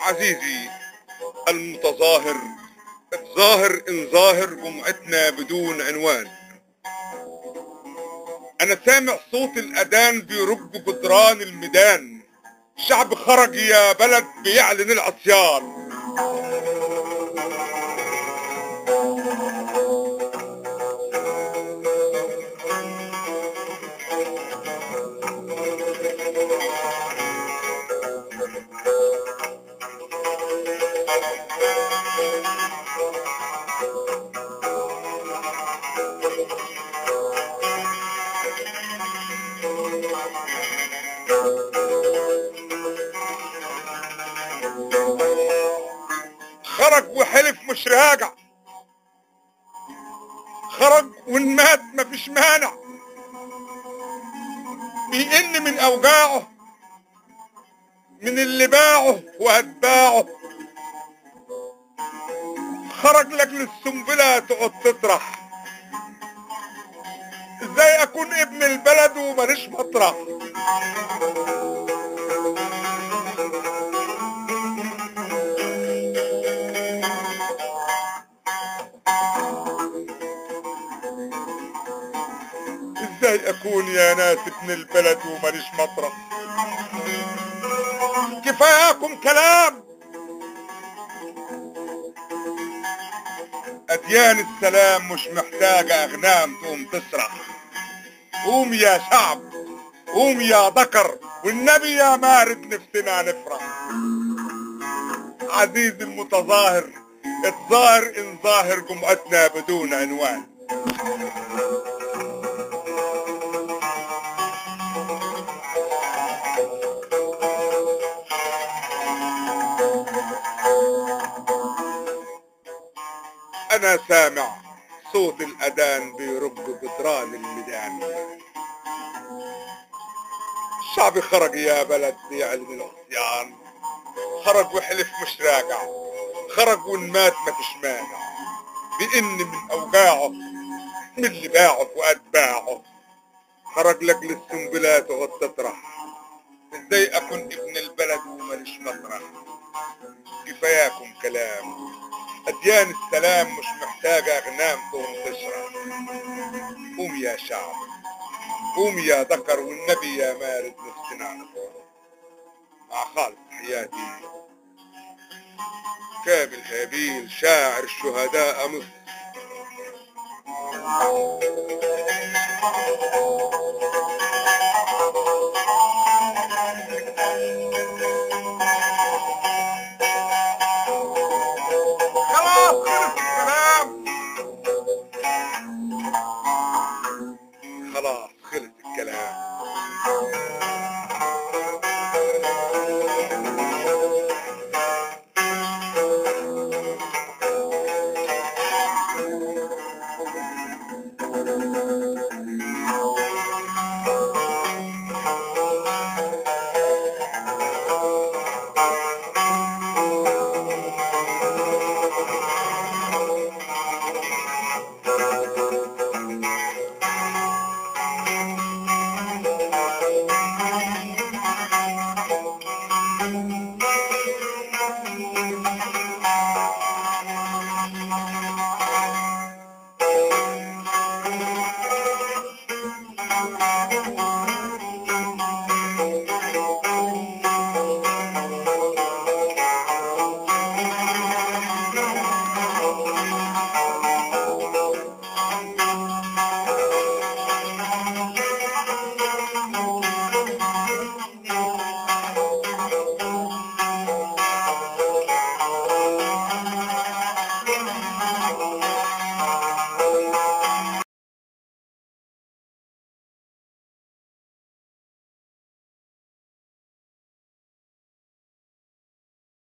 عزيزي المتظاهر، الظاهر ان ظاهر جمعتنا بدون عنوان. انا سامع صوت الاذان بيرج جدران الميدان، الشعب خرج يا بلد بيعلن العصيان. خرج وحلف مش راجع، خرج وان مات مفيش مانع، بيئن من اوجاعه من اللي باعه واتباعه. خرج لاجل السنبله تقعد تطرح، ازاي اكون ابن البلد وماليش مطرح. ازاي اكون يا ناس ابن البلد وماليش مطرح. كفاياكم كلام، اديان السلام مش محتاجة اغنام تقوم تسرح. قوم يا شعب، قوم يا ذكر، والنبي يا مارد نفسنا نفرح. عزيزي المتظاهر، الظاهر ان ظاهر جمعتنا بدون عنوان. انا سامع صوت الاذان بيرج جدران الميدان، الشعب خرج يا بلد بيعلن العصيان. خرج وحلف مش راجع، خرج وان مات مفيش مانع، بيئن من اوجاعه من اللي باعه واتباعه. خرج لاجل السنبله تقعد تطرح، ازاي اكون ابن البلد وماليش مطرح. كفاياكم كلام، اديان السلام مش محتاجة اغنام تقوم تشرح. قوم يا شعب، قوم يا ذكر، والنبي يا مارد نفسنا نفرح. مع خالص حياتي كامل هابيل شاعر شهداء مصر. خلاص